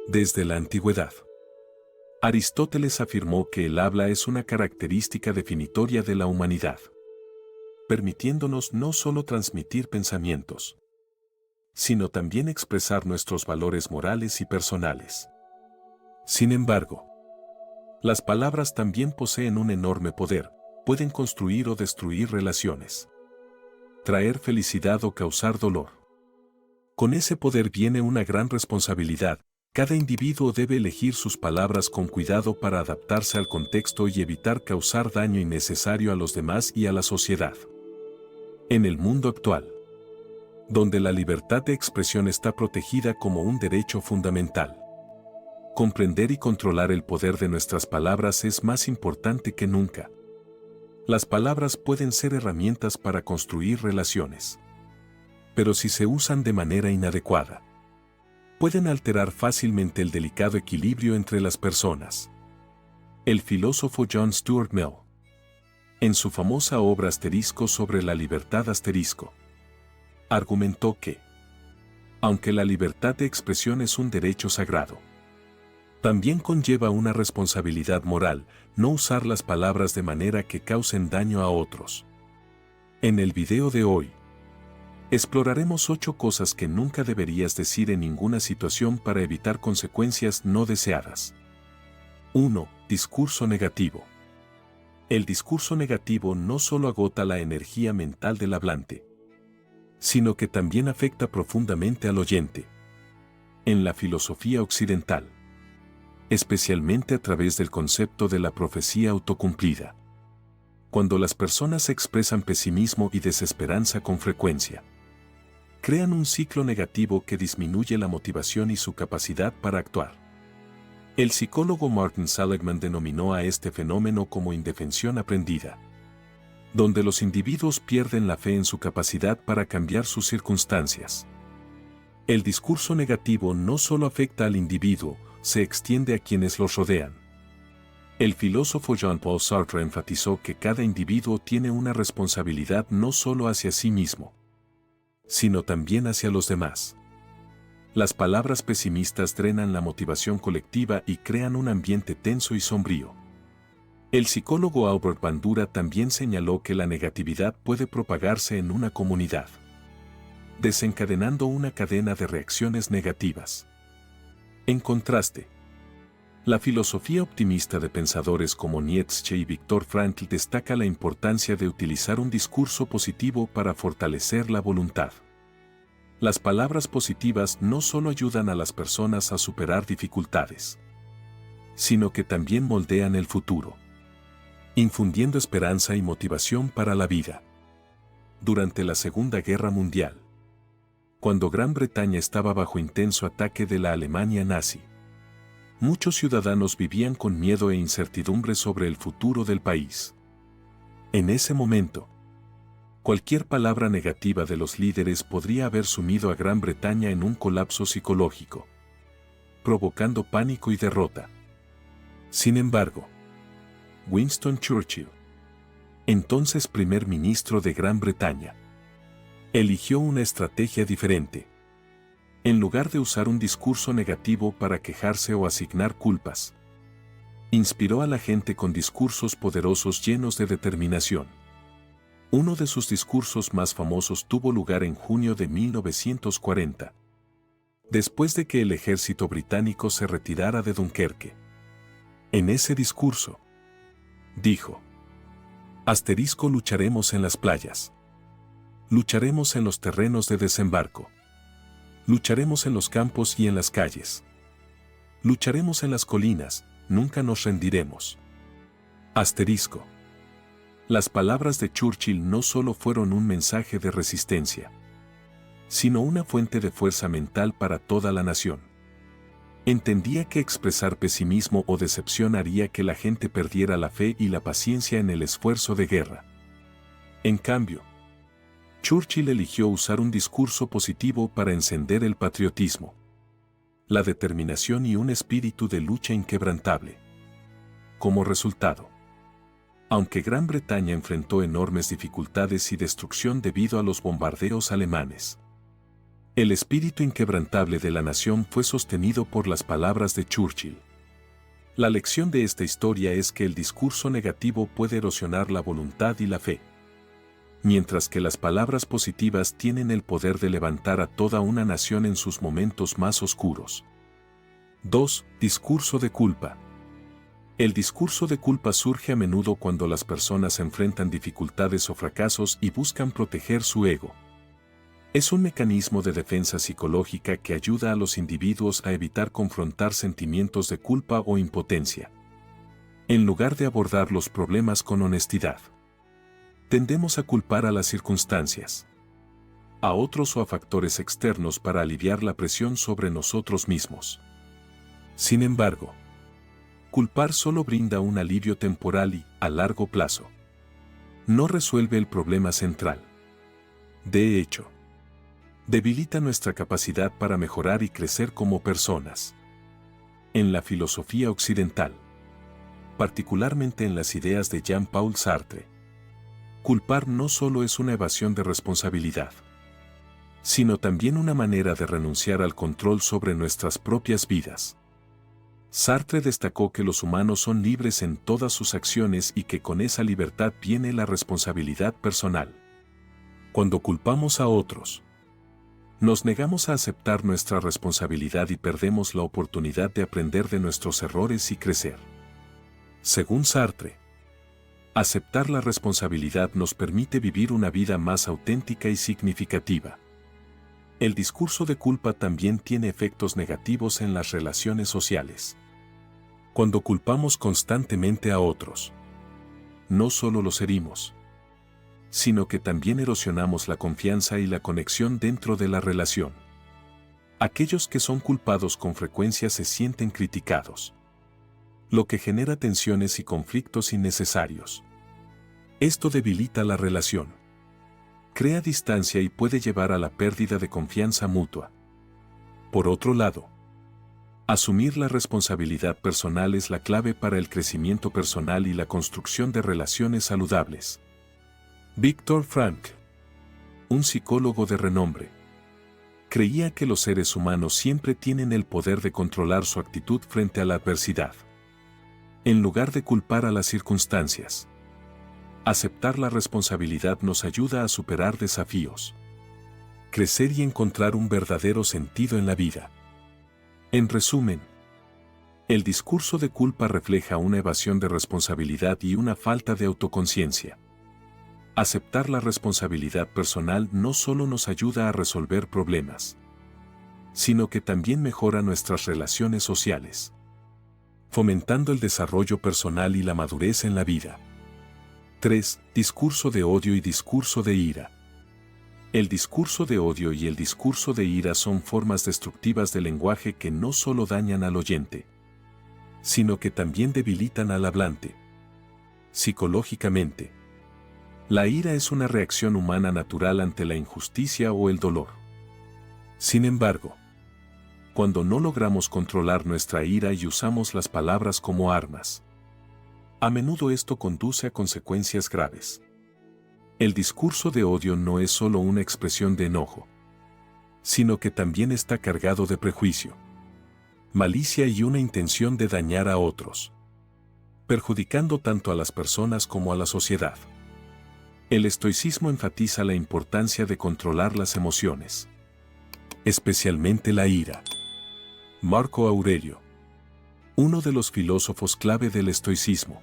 Desde la antigüedad, Aristóteles afirmó que el habla es una característica definitoria de la humanidad, permitiéndonos no solo transmitir pensamientos, sino también expresar nuestros valores morales y personales. Sin embargo, las palabras también poseen un enorme poder, pueden construir o destruir relaciones, traer felicidad o causar dolor. Con ese poder viene una gran responsabilidad. Cada individuo debe elegir sus palabras con cuidado para adaptarse al contexto y evitar causar daño innecesario a los demás y a la sociedad. En el mundo actual, donde la libertad de expresión está protegida como un derecho fundamental, comprender y controlar el poder de nuestras palabras es más importante que nunca. Las palabras pueden ser herramientas para construir relaciones, pero si se usan de manera inadecuada, pueden alterar fácilmente el delicado equilibrio entre las personas. El filósofo John Stuart Mill, en su famosa obra sobre la libertad argumentó que, aunque la libertad de expresión es un derecho sagrado, también conlleva una responsabilidad moral, no usar las palabras de manera que causen daño a otros. En el video de hoy, exploraremos 8 cosas que nunca deberías decir en ninguna situación para evitar consecuencias no deseadas. 1. Discurso negativo. El discurso negativo no solo agota la energía mental del hablante, sino que también afecta profundamente al oyente. En la filosofía occidental, especialmente a través del concepto de la profecía autocumplida, cuando las personas expresan pesimismo y desesperanza con frecuencia, crean un ciclo negativo que disminuye la motivación y su capacidad para actuar. El psicólogo Martin Seligman denominó a este fenómeno como indefensión aprendida, donde los individuos pierden la fe en su capacidad para cambiar sus circunstancias. El discurso negativo no solo afecta al individuo, se extiende a quienes los rodean. El filósofo Jean-Paul Sartre enfatizó que cada individuo tiene una responsabilidad no solo hacia sí mismo, sino también hacia los demás. Las palabras pesimistas drenan la motivación colectiva y crean un ambiente tenso y sombrío. El psicólogo Albert Bandura también señaló que la negatividad puede propagarse en una comunidad, desencadenando una cadena de reacciones negativas. En contraste, la filosofía optimista de pensadores como Nietzsche y Viktor Frankl destaca la importancia de utilizar un discurso positivo para fortalecer la voluntad. Las palabras positivas no solo ayudan a las personas a superar dificultades, sino que también moldean el futuro, infundiendo esperanza y motivación para la vida. Durante la Segunda Guerra Mundial, cuando Gran Bretaña estaba bajo intenso ataque de la Alemania nazi, muchos ciudadanos vivían con miedo e incertidumbre sobre el futuro del país. En ese momento, cualquier palabra negativa de los líderes podría haber sumido a Gran Bretaña en un colapso psicológico, provocando pánico y derrota. Sin embargo, Winston Churchill, entonces primer ministro de Gran Bretaña, eligió una estrategia diferente. En lugar de usar un discurso negativo para quejarse o asignar culpas, inspiró a la gente con discursos poderosos llenos de determinación. Uno de sus discursos más famosos tuvo lugar en junio de 1940, después de que el ejército británico se retirara de Dunkerque. En ese discurso, dijo: lucharemos en las playas. Lucharemos en los terrenos de desembarco. Lucharemos en los campos y en las calles. Lucharemos en las colinas, nunca nos rendiremos. Las palabras de Churchill no solo fueron un mensaje de resistencia, sino una fuente de fuerza mental para toda la nación. Entendía que expresar pesimismo o decepción haría que la gente perdiera la fe y la paciencia en el esfuerzo de guerra. En cambio, Churchill eligió usar un discurso positivo para encender el patriotismo, la determinación y un espíritu de lucha inquebrantable. Como resultado, aunque Gran Bretaña enfrentó enormes dificultades y destrucción debido a los bombardeos alemanes, El espíritu inquebrantable de la nación fue sostenido por las palabras de Churchill. La lección de esta historia es que el discurso negativo puede erosionar la voluntad y la fe, mientras que las palabras positivas tienen el poder de levantar a toda una nación en sus momentos más oscuros. 2. Discurso de culpa. El discurso de culpa surge a menudo cuando las personas enfrentan dificultades o fracasos y buscan proteger su ego. Es un mecanismo de defensa psicológica que ayuda a los individuos a evitar confrontar sentimientos de culpa o impotencia, en lugar de abordar los problemas con honestidad. Tendemos a culpar a las circunstancias, a otros o a factores externos para aliviar la presión sobre nosotros mismos. Sin embargo, culpar solo brinda un alivio temporal y, a largo plazo, no resuelve el problema central. De hecho, debilita nuestra capacidad para mejorar y crecer como personas. En la filosofía occidental, particularmente en las ideas de Jean-Paul Sartre, culpar no solo es una evasión de responsabilidad, sino también una manera de renunciar al control sobre nuestras propias vidas. Sartre destacó que los humanos son libres en todas sus acciones y que con esa libertad viene la responsabilidad personal. Cuando culpamos a otros, nos negamos a aceptar nuestra responsabilidad y perdemos la oportunidad de aprender de nuestros errores y crecer. Según Sartre, aceptar la responsabilidad nos permite vivir una vida más auténtica y significativa. El discurso de culpa también tiene efectos negativos en las relaciones sociales. Cuando culpamos constantemente a otros, no solo los herimos, sino que también erosionamos la confianza y la conexión dentro de la relación. Aquellos que son culpados con frecuencia se sienten criticados, lo que genera tensiones y conflictos innecesarios. Esto debilita la relación, crea distancia y puede llevar a la pérdida de confianza mutua. Por otro lado, asumir la responsabilidad personal es la clave para el crecimiento personal y la construcción de relaciones saludables. Viktor Frankl, un psicólogo de renombre, creía que los seres humanos siempre tienen el poder de controlar su actitud frente a la adversidad. En lugar de culpar a las circunstancias, aceptar la responsabilidad nos ayuda a superar desafíos, crecer y encontrar un verdadero sentido en la vida. En resumen, el discurso de culpa refleja una evasión de responsabilidad y una falta de autoconciencia. Aceptar la responsabilidad personal no solo nos ayuda a resolver problemas, sino que también mejora nuestras relaciones sociales, fomentando el desarrollo personal y la madurez en la vida. 3. Discurso de odio y discurso de ira. El discurso de odio y el discurso de ira son formas destructivas del lenguaje que no solo dañan al oyente, sino que también debilitan al hablante. Psicológicamente, la ira es una reacción humana natural ante la injusticia o el dolor. Sin embargo, cuando no logramos controlar nuestra ira y usamos las palabras como armas, a menudo esto conduce a consecuencias graves. El discurso de odio no es solo una expresión de enojo, sino que también está cargado de prejuicio, malicia y una intención de dañar a otros, perjudicando tanto a las personas como a la sociedad. El estoicismo enfatiza la importancia de controlar las emociones, especialmente la ira. Marco Aurelio, uno de los filósofos clave del estoicismo,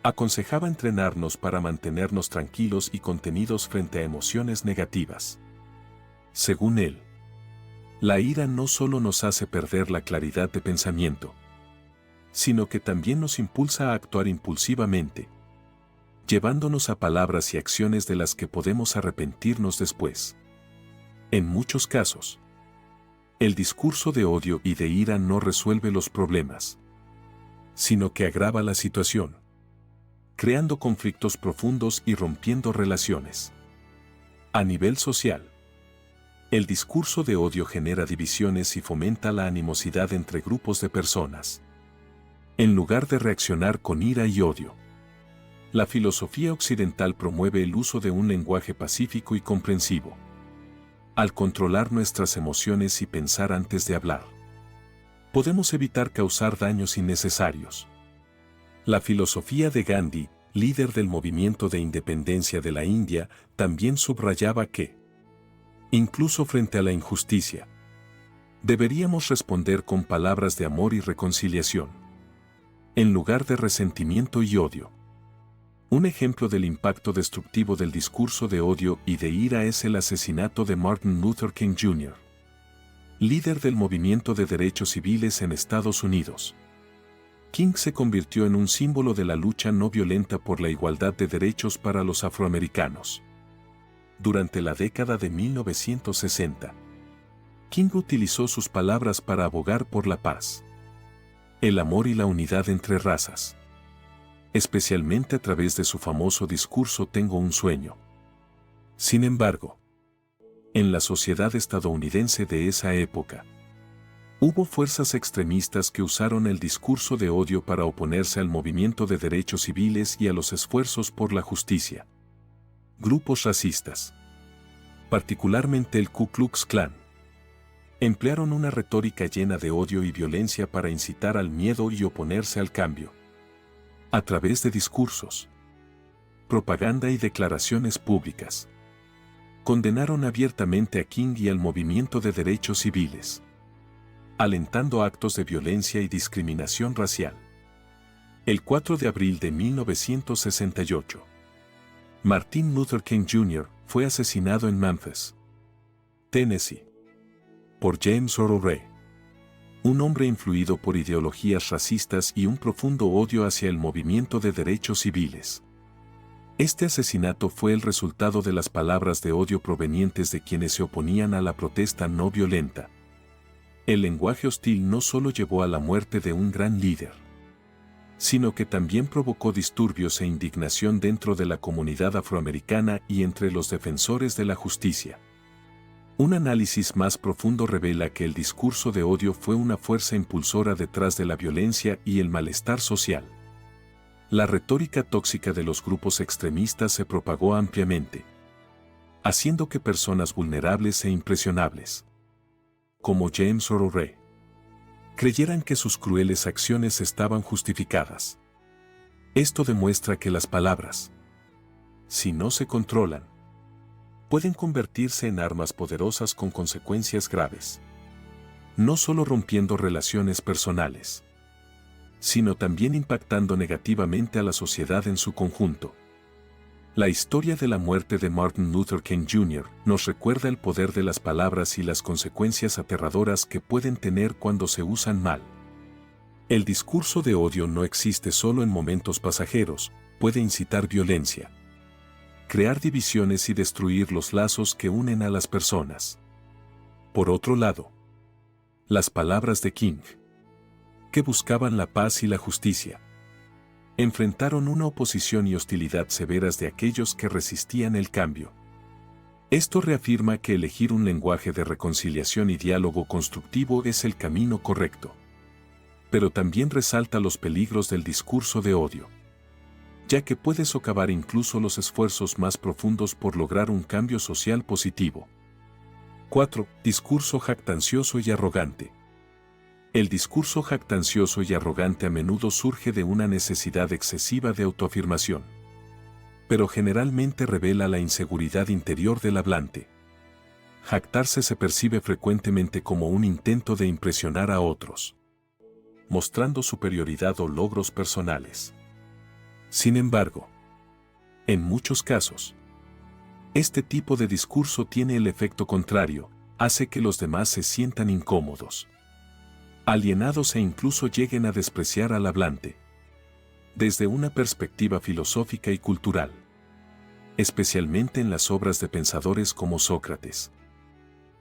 aconsejaba entrenarnos para mantenernos tranquilos y contenidos frente a emociones negativas. Según él, la ira no solo nos hace perder la claridad de pensamiento, sino que también nos impulsa a actuar impulsivamente, llevándonos a palabras y acciones de las que podemos arrepentirnos después. En muchos casos, el discurso de odio y de ira no resuelve los problemas, sino que agrava la situación, creando conflictos profundos y rompiendo relaciones. A nivel social, el discurso de odio genera divisiones y fomenta la animosidad entre grupos de personas. En lugar de reaccionar con ira y odio, la filosofía occidental promueve el uso de un lenguaje pacífico y comprensivo. Al controlar nuestras emociones y pensar antes de hablar, podemos evitar causar daños innecesarios. La filosofía de Gandhi, líder del movimiento de independencia de la India, también subrayaba que, incluso frente a la injusticia, deberíamos responder con palabras de amor y reconciliación, en lugar de resentimiento y odio. Un ejemplo del impacto destructivo del discurso de odio y de ira es el asesinato de Martin Luther King Jr., líder del movimiento de derechos civiles en Estados Unidos. King se convirtió en un símbolo de la lucha no violenta por la igualdad de derechos para los afroamericanos. Durante la década de 1960, King utilizó sus palabras para abogar por la paz, el amor y la unidad entre razas, especialmente a través de su famoso discurso Tengo un sueño. Sin embargo, en la sociedad estadounidense de esa época, hubo fuerzas extremistas que usaron el discurso de odio para oponerse al movimiento de derechos civiles y a los esfuerzos por la justicia. Grupos racistas, particularmente el Ku Klux Klan, emplearon una retórica llena de odio y violencia para incitar al miedo y oponerse al cambio. A través de discursos, propaganda y declaraciones públicas, condenaron abiertamente a King y al movimiento de derechos civiles, alentando actos de violencia y discriminación racial. El 4 de abril de 1968, Martin Luther King Jr. fue asesinado en Memphis, Tennessee, por James Earl Ray, un hombre influido por ideologías racistas y un profundo odio hacia el movimiento de derechos civiles. Este asesinato fue el resultado de las palabras de odio provenientes de quienes se oponían a la protesta no violenta. El lenguaje hostil no solo llevó a la muerte de un gran líder, sino que también provocó disturbios e indignación dentro de la comunidad afroamericana y entre los defensores de la justicia. Un análisis más profundo revela que el discurso de odio fue una fuerza impulsora detrás de la violencia y el malestar social. La retórica tóxica de los grupos extremistas se propagó ampliamente, haciendo que personas vulnerables e impresionables, como James Earl Ray, creyeran que sus crueles acciones estaban justificadas. Esto demuestra que las palabras, si no se controlan, pueden convertirse en armas poderosas con consecuencias graves, no solo rompiendo relaciones personales, sino también impactando negativamente a la sociedad en su conjunto. La historia de la muerte de Martin Luther King Jr. nos recuerda el poder de las palabras y las consecuencias aterradoras que pueden tener cuando se usan mal. El discurso de odio no existe solo en momentos pasajeros, puede incitar violencia, crear divisiones y destruir los lazos que unen a las personas. Por otro lado, las palabras de King, que buscaban la paz y la justicia, enfrentaron una oposición y hostilidad severas de aquellos que resistían el cambio. Esto reafirma que elegir un lenguaje de reconciliación y diálogo constructivo es el camino correcto. Pero también resalta los peligros del discurso de odio, ya que puede socavar incluso los esfuerzos más profundos por lograr un cambio social positivo. 4. Discurso jactancioso y arrogante. El discurso jactancioso y arrogante a menudo surge de una necesidad excesiva de autoafirmación, pero generalmente revela la inseguridad interior del hablante. Jactarse se percibe frecuentemente como un intento de impresionar a otros, mostrando superioridad o logros personales. Sin embargo, en muchos casos, este tipo de discurso tiene el efecto contrario, hace que los demás se sientan incómodos, alienados e incluso lleguen a despreciar al hablante. Desde una perspectiva filosófica y cultural, especialmente en las obras de pensadores como Sócrates,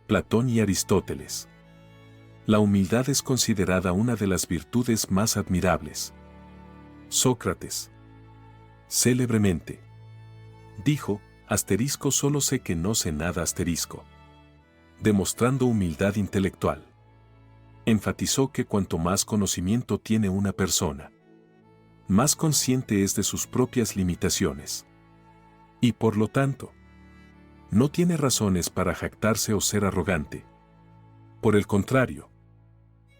Platón y Aristóteles, la humildad es considerada una de las virtudes más admirables. Sócrates, célebremente, dijo, solo sé que no sé nada demostrando humildad intelectual. Enfatizó que cuanto más conocimiento tiene una persona, más consciente es de sus propias limitaciones. Y por lo tanto, no tiene razones para jactarse o ser arrogante. Por el contrario,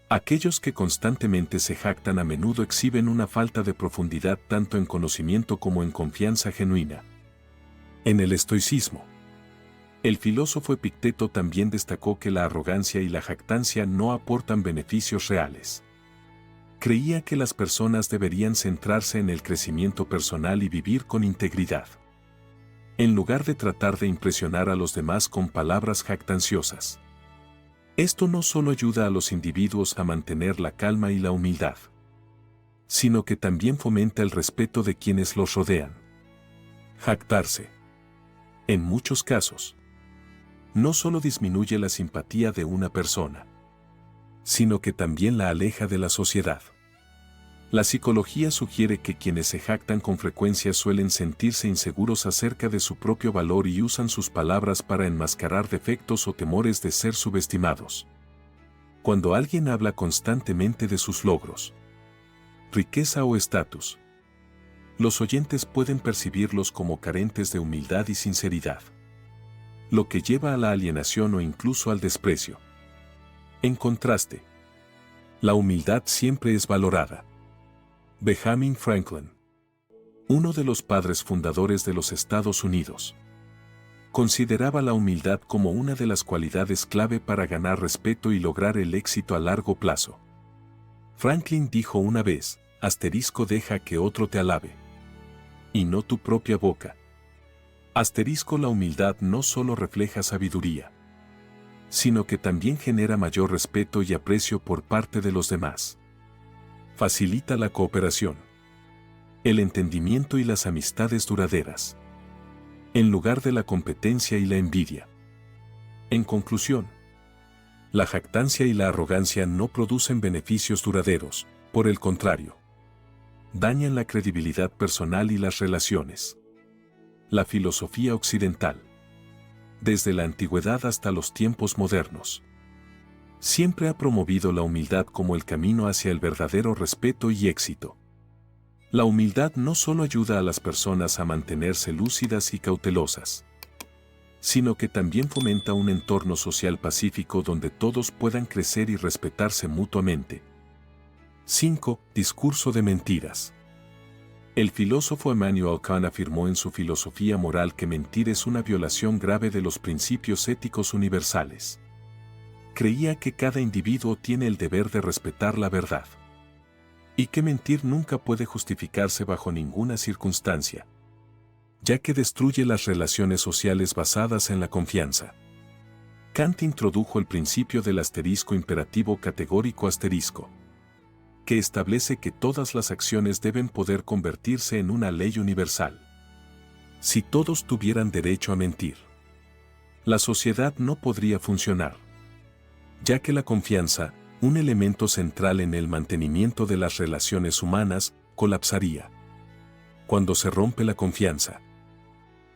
aquellos que constantemente se jactan a menudo exhiben una falta de profundidad tanto en conocimiento como en confianza genuina. En el estoicismo, el filósofo Epicteto también destacó que la arrogancia y la jactancia no aportan beneficios reales. Creía que las personas deberían centrarse en el crecimiento personal y vivir con integridad, en lugar de tratar de impresionar a los demás con palabras jactanciosas. Esto no solo ayuda a los individuos a mantener la calma y la humildad, sino que también fomenta el respeto de quienes los rodean. Jactarse, en muchos casos, no solo disminuye la simpatía de una persona, sino que también la aleja de la sociedad. La psicología sugiere que quienes se jactan con frecuencia suelen sentirse inseguros acerca de su propio valor y usan sus palabras para enmascarar defectos o temores de ser subestimados. Cuando alguien habla constantemente de sus logros, riqueza o estatus, los oyentes pueden percibirlos como carentes de humildad y sinceridad, lo que lleva a la alienación o incluso al desprecio. En contraste, la humildad siempre es valorada. Benjamin Franklin, uno de los padres fundadores de los Estados Unidos, consideraba la humildad como una de las cualidades clave para ganar respeto y lograr el éxito a largo plazo. Franklin dijo una vez, deja que otro te alabe, y no tu propia boca. La humildad no solo refleja sabiduría, sino que también genera mayor respeto y aprecio por parte de los demás. Facilita la cooperación, el entendimiento y las amistades duraderas, en lugar de la competencia y la envidia. En conclusión, la jactancia y la arrogancia no producen beneficios duraderos, por el contrario, dañan la credibilidad personal y las relaciones. La filosofía occidental, desde la antigüedad hasta los tiempos modernos, siempre ha promovido la humildad como el camino hacia el verdadero respeto y éxito. La humildad no solo ayuda a las personas a mantenerse lúcidas y cautelosas, sino que también fomenta un entorno social pacífico donde todos puedan crecer y respetarse mutuamente. 5. Discurso de mentiras. El filósofo Immanuel Kant afirmó en su filosofía moral que mentir es una violación grave de los principios éticos universales. Creía que cada individuo tiene el deber de respetar la verdad, y que mentir nunca puede justificarse bajo ninguna circunstancia, ya que destruye las relaciones sociales basadas en la confianza. Kant introdujo el principio del asterisco imperativo categórico asterisco, que establece que todas las acciones deben poder convertirse en una ley universal. Si todos tuvieran derecho a mentir, la sociedad no podría funcionar, ya que la confianza, un elemento central en el mantenimiento de las relaciones humanas, colapsaría. Cuando se rompe la confianza,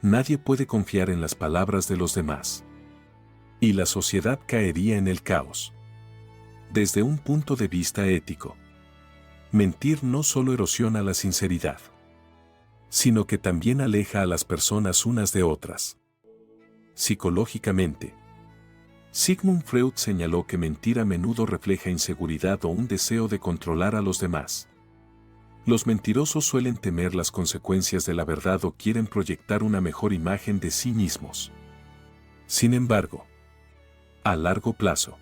nadie puede confiar en las palabras de los demás, y la sociedad caería en el caos. Desde un punto de vista ético, mentir no solo erosiona la sinceridad, sino que también aleja a las personas unas de otras. Psicológicamente, Sigmund Freud señaló que mentir a menudo refleja inseguridad o un deseo de controlar a los demás. Los mentirosos suelen temer las consecuencias de la verdad o quieren proyectar una mejor imagen de sí mismos. Sin embargo, a largo plazo,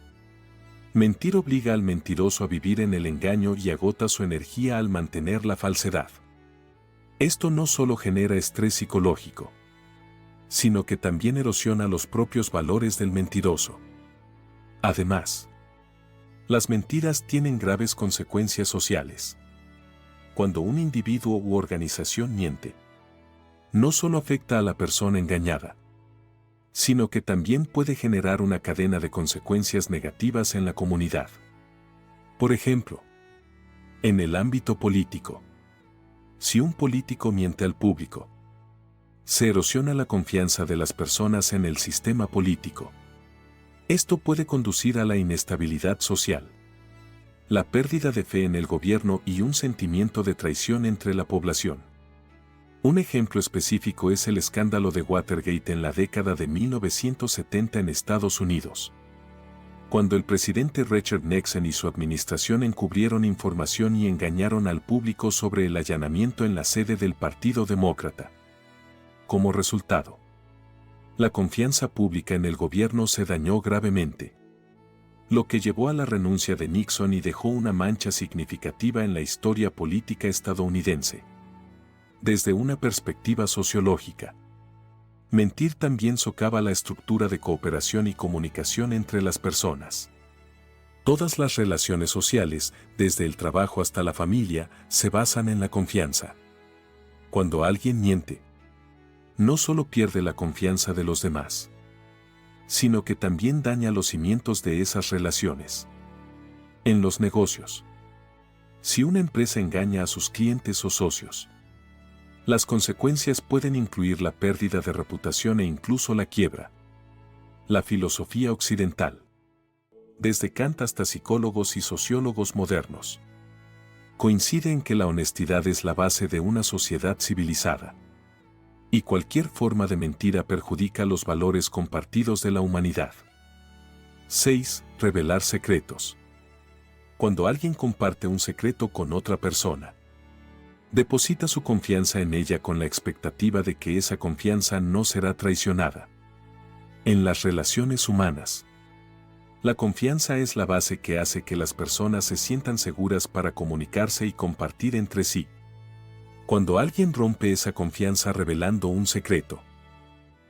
mentir obliga al mentiroso a vivir en el engaño y agota su energía al mantener la falsedad. Esto no solo genera estrés psicológico, sino que también erosiona los propios valores del mentiroso. Además, las mentiras tienen graves consecuencias sociales. Cuando un individuo u organización miente, no solo afecta a la persona engañada, sino que también puede generar una cadena de consecuencias negativas en la comunidad. Por ejemplo, en el ámbito político, si un político miente al público, se erosiona la confianza de las personas en el sistema político. Esto puede conducir a la inestabilidad social, la pérdida de fe en el gobierno y un sentimiento de traición entre la población. Un ejemplo específico es el escándalo de Watergate en la década de 1970 en Estados Unidos, cuando el presidente Richard Nixon y su administración encubrieron información y engañaron al público sobre el allanamiento en la sede del Partido Demócrata. Como resultado, la confianza pública en el gobierno se dañó gravemente, lo que llevó a la renuncia de Nixon y dejó una mancha significativa en la historia política estadounidense. Desde una perspectiva sociológica, mentir también socava la estructura de cooperación y comunicación entre las personas. Todas las relaciones sociales, desde el trabajo hasta la familia, se basan en la confianza. Cuando alguien miente, no solo pierde la confianza de los demás, sino que también daña los cimientos de esas relaciones. En los negocios, si una empresa engaña a sus clientes o socios, las consecuencias pueden incluir la pérdida de reputación e incluso la quiebra. La filosofía occidental, desde Kant hasta psicólogos y sociólogos modernos, coincide en que la honestidad es la base de una sociedad civilizada. Y cualquier forma de mentira perjudica los valores compartidos de la humanidad. 6. Revelar secretos. Cuando alguien comparte un secreto con otra persona, deposita su confianza en ella con la expectativa de que esa confianza no será traicionada. En las relaciones humanas, la confianza es la base que hace que las personas se sientan seguras para comunicarse y compartir entre sí. Cuando alguien rompe esa confianza revelando un secreto,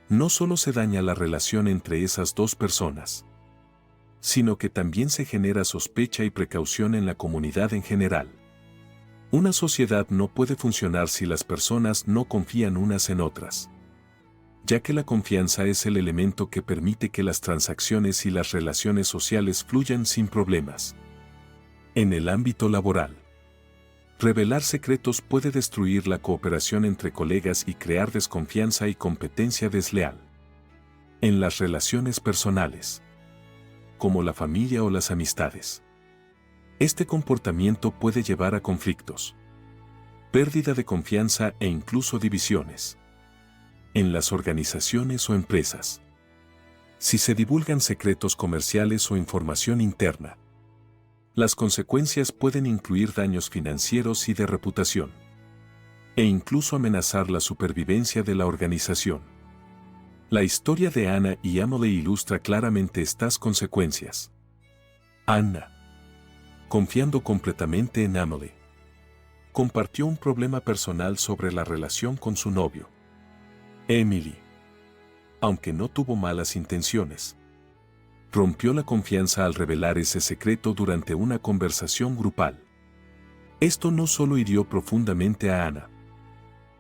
no solo se daña la relación entre esas dos personas, sino que también se genera sospecha y precaución en la comunidad en general. Una sociedad no puede funcionar si las personas no confían unas en otras, ya que la confianza es el elemento que permite que las transacciones y las relaciones sociales fluyan sin problemas. En el ámbito laboral, revelar secretos puede destruir la cooperación entre colegas y crear desconfianza y competencia desleal. En las relaciones personales, como la familia o las amistades, este comportamiento puede llevar a conflictos, pérdida de confianza e incluso divisiones. En las organizaciones o empresas, si se divulgan secretos comerciales o información interna, las consecuencias pueden incluir daños financieros y de reputación, e incluso amenazar la supervivencia de la organización. La historia de Anna y Emily ilustra claramente estas consecuencias. Anna, confiando completamente en Emily, compartió un problema personal sobre la relación con su novio. Emily, aunque no tuvo malas intenciones, rompió la confianza al revelar ese secreto durante una conversación grupal. Esto no solo hirió profundamente a Anna,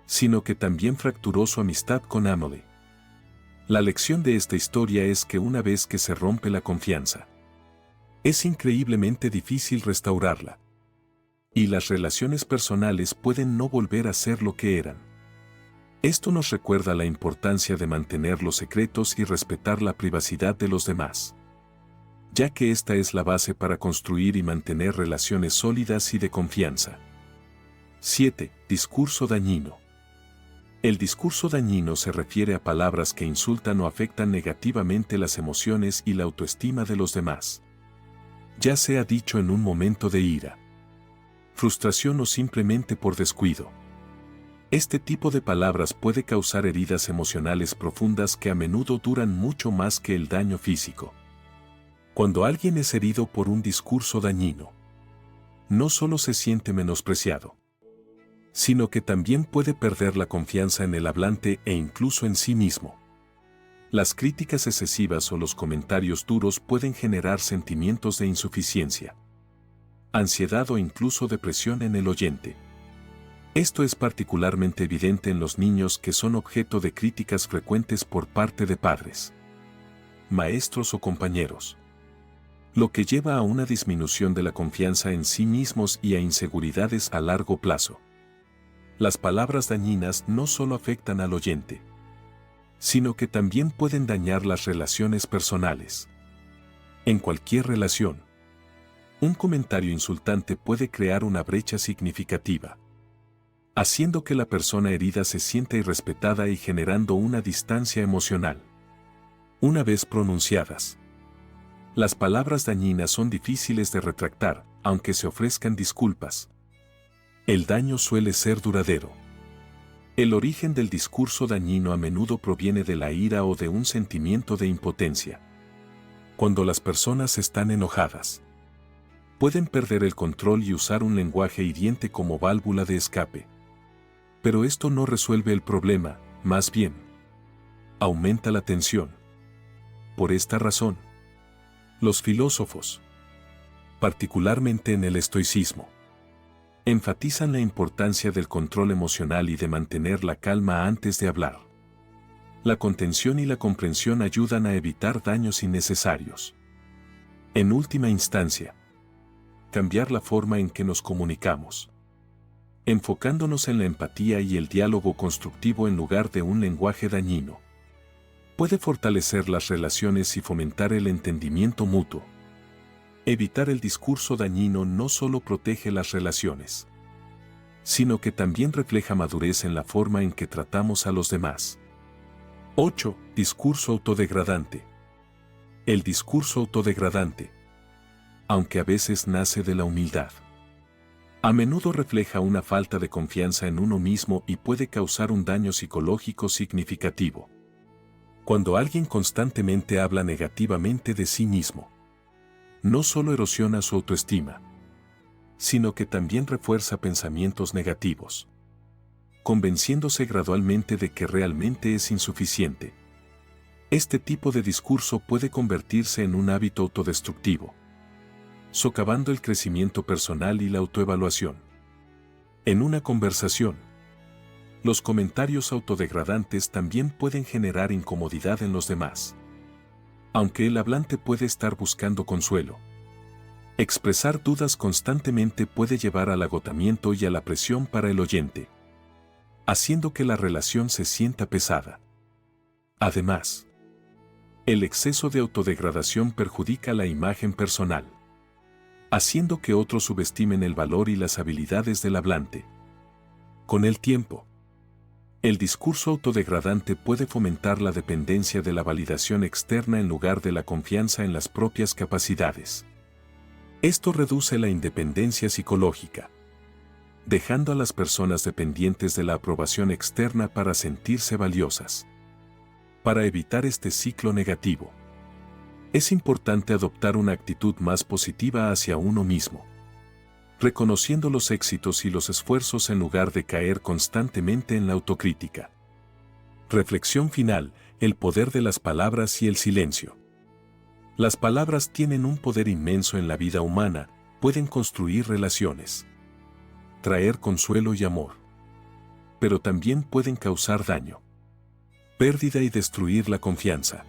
sino que también fracturó su amistad con Emily. La lección de esta historia es que una vez que se rompe la confianza, es increíblemente difícil restaurarla. Y las relaciones personales pueden no volver a ser lo que eran. Esto nos recuerda la importancia de mantener los secretos y respetar la privacidad de los demás, ya que esta es la base para construir y mantener relaciones sólidas y de confianza. 7. Discurso dañino. El discurso dañino se refiere a palabras que insultan o afectan negativamente las emociones y la autoestima de los demás, ya sea dicho en un momento de ira, frustración o simplemente por descuido. Este tipo de palabras puede causar heridas emocionales profundas que a menudo duran mucho más que el daño físico. Cuando alguien es herido por un discurso dañino, no solo se siente menospreciado, sino que también puede perder la confianza en el hablante e incluso en sí mismo. Las críticas excesivas o los comentarios duros pueden generar sentimientos de insuficiencia, ansiedad o incluso depresión en el oyente. Esto es particularmente evidente en los niños que son objeto de críticas frecuentes por parte de padres, maestros o compañeros, lo que lleva a una disminución de la confianza en sí mismos y a inseguridades a largo plazo. Las palabras dañinas no solo afectan al oyente, sino que también pueden dañar las relaciones personales. En cualquier relación, un comentario insultante puede crear una brecha significativa. haciendo que la persona herida se sienta irrespetada y generando una distancia emocional. Una vez pronunciadas, las palabras dañinas son difíciles de retractar, aunque se ofrezcan disculpas. El daño suele ser duradero. El origen del discurso dañino a menudo proviene de la ira o de un sentimiento de impotencia. Cuando las personas están enojadas, pueden perder el control y usar un lenguaje hiriente como válvula de escape. Pero esto no resuelve el problema, más bien, aumenta la tensión. Por esta razón, los filósofos, particularmente en el estoicismo, enfatizan la importancia del control emocional y de mantener la calma antes de hablar. La contención y la comprensión ayudan a evitar daños innecesarios. En última instancia, cambiar la forma en que nos comunicamos, enfocándonos en la empatía y el diálogo constructivo en lugar de un lenguaje dañino, puede fortalecer las relaciones y fomentar el entendimiento mutuo. Evitar el discurso dañino no solo protege las relaciones, sino que también refleja madurez en la forma en que tratamos a los demás. 8. Discurso autodegradante. El discurso autodegradante, aunque a veces nace de la humildad, a menudo refleja una falta de confianza en uno mismo y puede causar un daño psicológico significativo. Cuando alguien constantemente habla negativamente de sí mismo, no solo erosiona su autoestima, sino que también refuerza pensamientos negativos, convenciéndose gradualmente de que realmente es insuficiente. Este tipo de discurso puede convertirse en un hábito autodestructivo, socavando el crecimiento personal y la autoevaluación. En una conversación, los comentarios autodegradantes también pueden generar incomodidad en los demás. Aunque el hablante puede estar buscando consuelo, expresar dudas constantemente puede llevar al agotamiento y a la presión para el oyente, haciendo que la relación se sienta pesada. Además, el exceso de autodegradación perjudica la imagen personal, haciendo que otros subestimen el valor y las habilidades del hablante. Con el tiempo, el discurso autodegradante puede fomentar la dependencia de la validación externa en lugar de la confianza en las propias capacidades. Esto reduce la independencia psicológica, dejando a las personas dependientes de la aprobación externa para sentirse valiosas. Para evitar este ciclo negativo, es importante adoptar una actitud más positiva hacia uno mismo, reconociendo los éxitos y los esfuerzos en lugar de caer constantemente en la autocrítica. Reflexión final: el poder de las palabras y el silencio. Las palabras tienen un poder inmenso en la vida humana, pueden construir relaciones, traer consuelo y amor, pero también pueden causar daño, pérdida y destruir la confianza.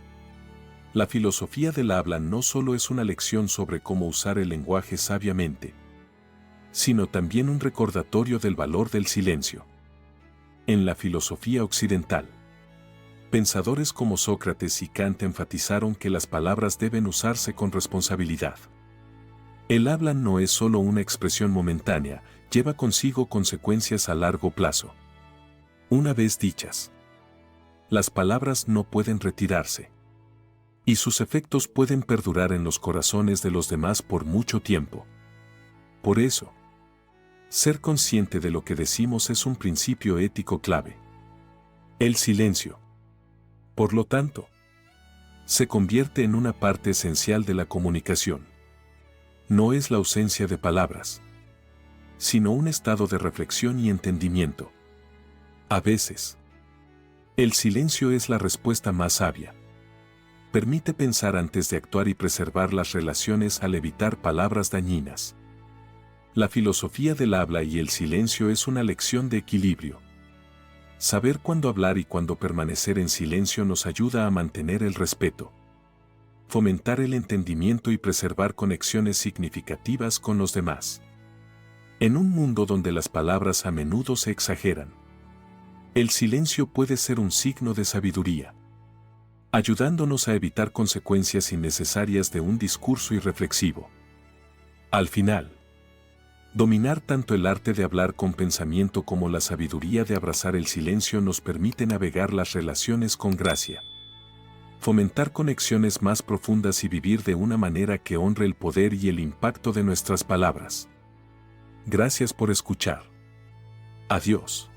La filosofía del habla no solo es una lección sobre cómo usar el lenguaje sabiamente, sino también un recordatorio del valor del silencio. En la filosofía occidental, pensadores como Sócrates y Kant enfatizaron que las palabras deben usarse con responsabilidad. El habla no es solo una expresión momentánea, lleva consigo consecuencias a largo plazo. Una vez dichas, las palabras no pueden retirarse, y sus efectos pueden perdurar en los corazones de los demás por mucho tiempo. Por eso, ser consciente de lo que decimos es un principio ético clave. El silencio, por lo tanto, se convierte en una parte esencial de la comunicación. No es la ausencia de palabras, sino un estado de reflexión y entendimiento. A veces, el silencio es la respuesta más sabia. Permite pensar antes de actuar y preservar las relaciones al evitar palabras dañinas. La filosofía del habla y el silencio es una lección de equilibrio. Saber cuándo hablar y cuándo permanecer en silencio nos ayuda a mantener el respeto, fomentar el entendimiento y preservar conexiones significativas con los demás. En un mundo donde las palabras a menudo se exageran, el silencio puede ser un signo de sabiduría, ayudándonos a evitar consecuencias innecesarias de un discurso irreflexivo. Al final, Dominar tanto el arte de hablar con pensamiento como la sabiduría de abrazar el silencio nos permite navegar las relaciones con gracia. Fomentar conexiones más profundas y vivir de una manera que honre el poder y el impacto de nuestras palabras. Gracias por escuchar. Adiós.